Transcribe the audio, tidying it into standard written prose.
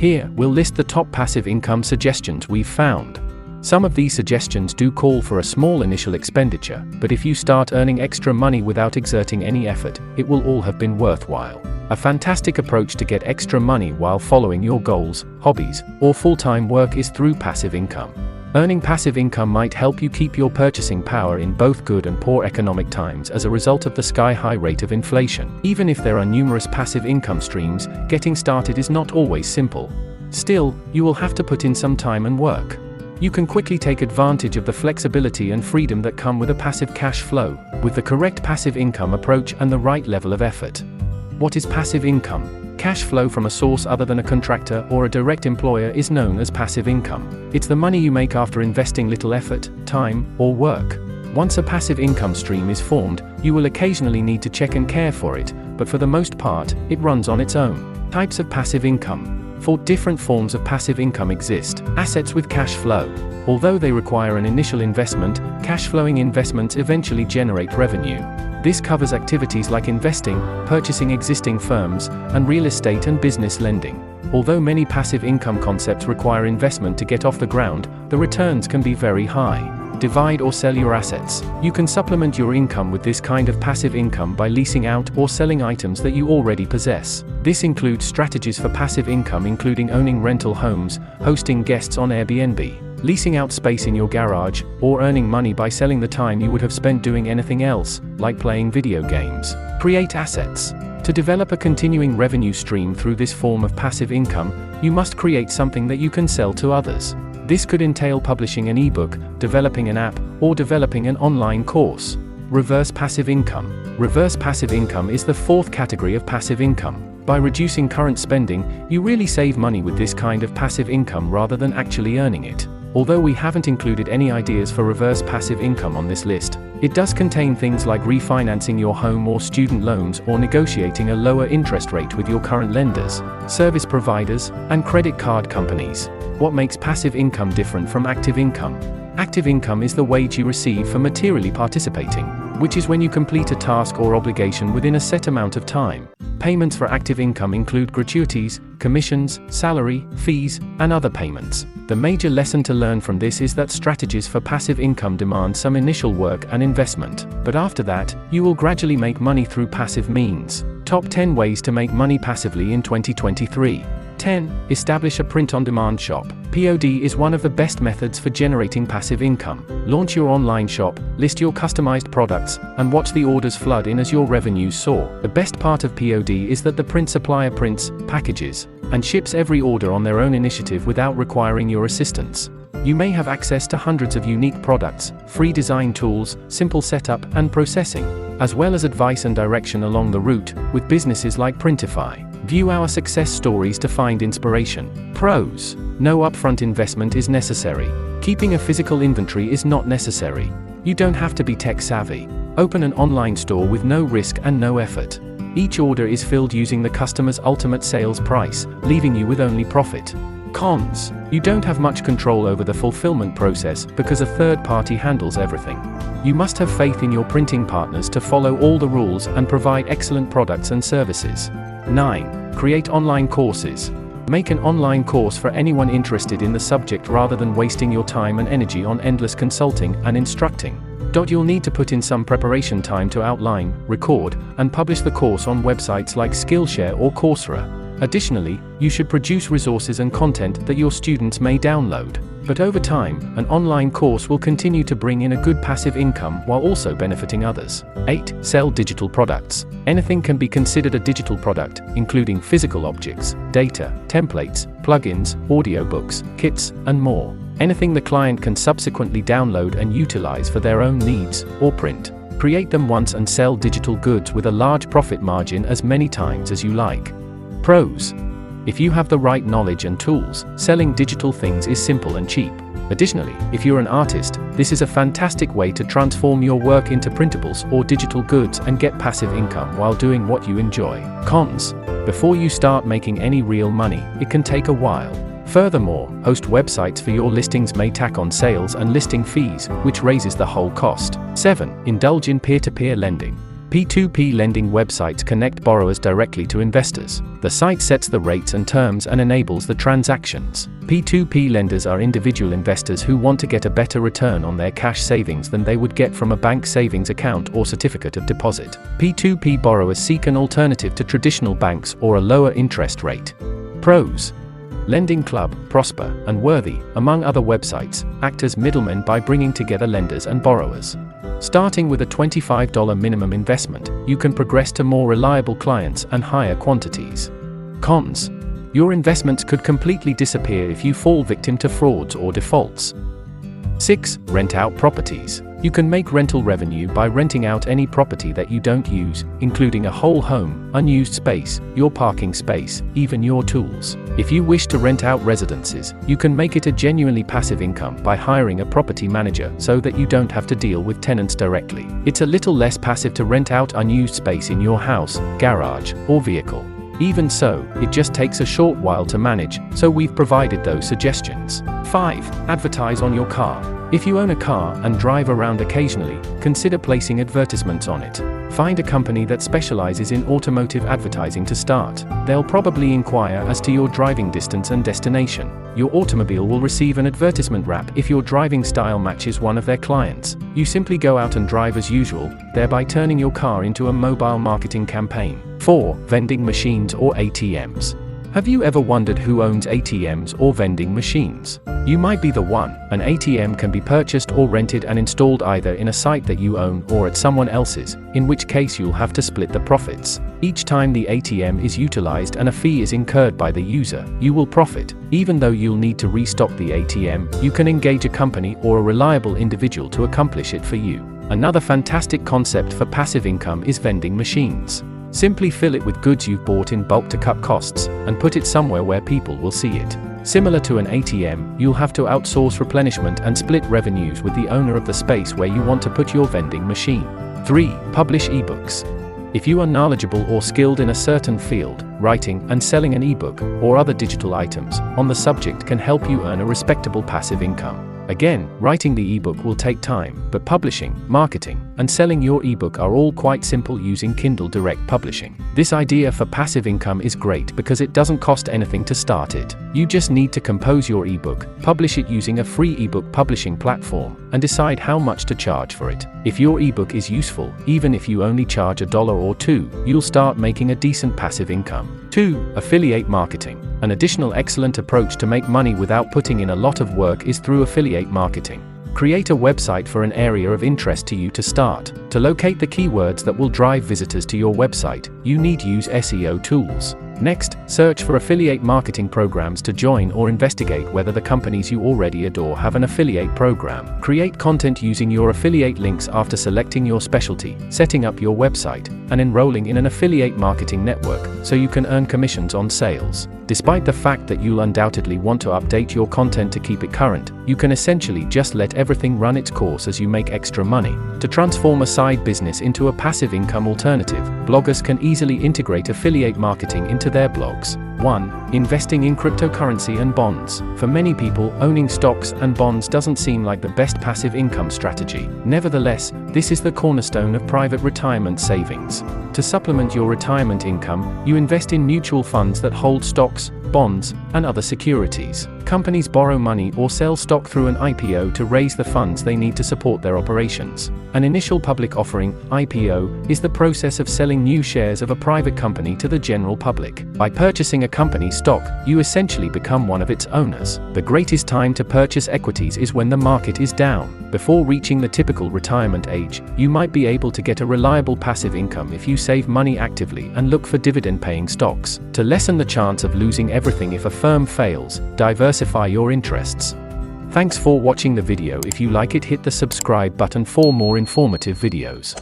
Here, we'll list the top passive income suggestions we've found. Some of these suggestions do call for a small initial expenditure, but if you start earning extra money without exerting any effort, it will all have been worthwhile. A fantastic approach to get extra money while following your goals, hobbies, or full-time work is through passive income. Earning passive income might help you keep your purchasing power in both good and poor economic times as a result of the sky-high rate of inflation. Even if there are numerous passive income streams, getting started is not always simple. Still, you will have to put in some time and work. You can quickly take advantage of the flexibility and freedom that come with a passive cash flow, with the correct passive income approach and the right level of effort. What is passive income? Cash flow from a source other than a contractor or a direct employer is known as passive income. It's the money you make after investing little effort, time, or work. Once a passive income stream is formed, you will occasionally need to check and care for it, but for the most part, it runs on its own. Types of passive income. 4 different forms of passive income exist. Assets with cash flow. Although they require an initial investment, cash flowing investments eventually generate revenue. This covers activities like investing, purchasing existing firms, and real estate and business lending. Although many passive income concepts require investment to get off the ground, the returns can be very high. Divide or sell your assets. You can supplement your income with this kind of passive income by leasing out or selling items that you already possess. This includes strategies for passive income including owning rental homes, hosting guests on Airbnb, leasing out space in your garage, or earning money by selling the time you would have spent doing anything else, like playing video games. Create assets. To develop a continuing revenue stream through this form of passive income, you must create something that you can sell to others. This could entail publishing an eBook, developing an app, or developing an online course. Reverse passive income. Reverse passive income is the 4th category of passive income. By reducing current spending, you really save money with this kind of passive income rather than actually earning it. Although we haven't included any ideas for reverse passive income on this list, it does contain things like refinancing your home or student loans or negotiating a lower interest rate with your current lenders, service providers, and credit card companies. What makes passive income different from active income? Active income is the wage you receive for materially participating, which is when you complete a task or obligation within a set amount of time. Payments for active income include gratuities, commissions, salary, fees, and other payments. The major lesson to learn from this is that strategies for passive income demand some initial work and investment, but after that, you will gradually make money through passive means. Top 10 ways to make money passively in 2023. 10. Establish a print-on-demand shop. POD is one of the best methods for generating passive income. Launch your online shop, list your customized products, and watch the orders flood in as your revenues soar. The best part of POD is that the print supplier prints, packages, and ships every order on their own initiative without requiring your assistance. You may have access to hundreds of unique products, free design tools, simple setup and processing, as well as advice and direction along the route, with businesses like Printify. View our success stories to find inspiration. Pros. No upfront investment is necessary. Keeping a physical inventory is not necessary. You don't have to be tech-savvy. Open an online store with no risk and no effort. Each order is filled using the customer's ultimate sales price, leaving you with only profit. Cons. You don't have much control over the fulfillment process because a third party handles everything. You must have faith in your printing partners to follow all the rules and provide excellent products and services. 9. Create online courses. Make an online course for anyone interested in the subject rather than wasting your time and energy on endless consulting and instructing. You'll need to put in some preparation time to outline, record, and publish the course on websites like Skillshare or Coursera. Additionally, you should produce resources and content that your students may download. But over time, an online course will continue to bring in a good passive income while also benefiting others. 8. Sell digital products. Anything can be considered a digital product, including physical objects, data, templates, plugins, audiobooks, kits, and more. Anything the client can subsequently download and utilize for their own needs, or print. Create them once and sell digital goods with a large profit margin as many times as you like. Pros. If you have the right knowledge and tools, selling digital things is simple and cheap. Additionally, if you're an artist, this is a fantastic way to transform your work into printables or digital goods and get passive income while doing what you enjoy. Cons. Before you start making any real money, it can take a while. Furthermore, host websites for your listings may tack on sales and listing fees, which raises the whole cost. 7. Indulge in peer-to-peer lending. P2P lending websites connect borrowers directly to investors. The site sets the rates and terms and enables the transactions. P2P lenders are individual investors who want to get a better return on their cash savings than they would get from a bank savings account or certificate of deposit. P2P borrowers seek an alternative to traditional banks or a lower interest rate. Pros: LendingClub, Prosper, and Worthy, among other websites, act as middlemen by bringing together lenders and borrowers. Starting with a $25 minimum investment, you can progress to more reliable clients and higher quantities. Cons: your investments could completely disappear if you fall victim to frauds or defaults. 6. Rent out properties. You can make rental revenue by renting out any property that you don't use, including a whole home, unused space, your parking space, even your tools. If you wish to rent out residences, you can make it a genuinely passive income by hiring a property manager so that you don't have to deal with tenants directly. It's a little less passive to rent out unused space in your house, garage, or vehicle. Even so, it just takes a short while to manage, so we've provided those suggestions. 5. Advertise on your car. If you own a car and drive around occasionally, consider placing advertisements on it. Find a company that specializes in automotive advertising to start. They'll probably inquire as to your driving distance and destination. Your automobile will receive an advertisement wrap if your driving style matches one of their clients. You simply go out and drive as usual, thereby turning your car into a mobile marketing campaign. 4. Vending machines or ATMs. Have you ever wondered who owns ATMs or vending machines? You might be the one. An ATM can be purchased or rented and installed either in a site that you own or at someone else's, in which case you'll have to split the profits. Each time the ATM is utilized and a fee is incurred by the user, you will profit. Even though you'll need to restock the ATM, you can engage a company or a reliable individual to accomplish it for you. Another fantastic concept for passive income is vending machines. Simply fill it with goods you've bought in bulk to cut costs, and put it somewhere where people will see it. Similar to an ATM, you'll have to outsource replenishment and split revenues with the owner of the space where you want to put your vending machine. 3. Publish ebooks. If you are knowledgeable or skilled in a certain field, writing and selling an ebook, or other digital items, on the subject can help you earn a respectable passive income. Again, writing the ebook will take time, but publishing, marketing, and selling your ebook are all quite simple using Kindle Direct Publishing. This idea for passive income is great because it doesn't cost anything to start it. You just need to compose your ebook, publish it using a free ebook publishing platform, and decide how much to charge for it. If your ebook is useful, even if you only charge $1 or $2, you'll start making a decent passive income. 2. Affiliate marketing. An additional excellent approach to make money without putting in a lot of work is through affiliate marketing. Create a website for an area of interest to you to start. To locate the keywords that will drive visitors to your website, you need to use SEO tools. Next, search for affiliate marketing programs to join or investigate whether the companies you already adore have an affiliate program. Create content using your affiliate links after selecting your specialty, setting up your website, and enrolling in an affiliate marketing network so you can earn commissions on sales. Despite the fact that you'll undoubtedly want to update your content to keep it current, you can essentially just let everything run its course as you make extra money. To transform a side business into a passive income alternative, bloggers can easily integrate affiliate marketing into their blogs. 1. Investing in cryptocurrency and bonds. For many people, owning stocks and bonds doesn't seem like the best passive income strategy. Nevertheless, this is the cornerstone of private retirement savings. To supplement your retirement income, you invest in mutual funds that hold stocks, bonds, and other securities. Companies borrow money or sell stock through an IPO to raise the funds they need to support their operations. An initial public offering, IPO, is the process of selling new shares of a private company to the general public. By purchasing a company's stock, you essentially become one of its owners. The greatest time to purchase equities is when the market is down. Before reaching the typical retirement age, you might be able to get a reliable passive income if you save money actively and look for dividend-paying stocks. To lessen the chance of losing everything if a firm fails, diversify your interests. Thanks for watching the video. If you like it, hit the subscribe button for more informative videos.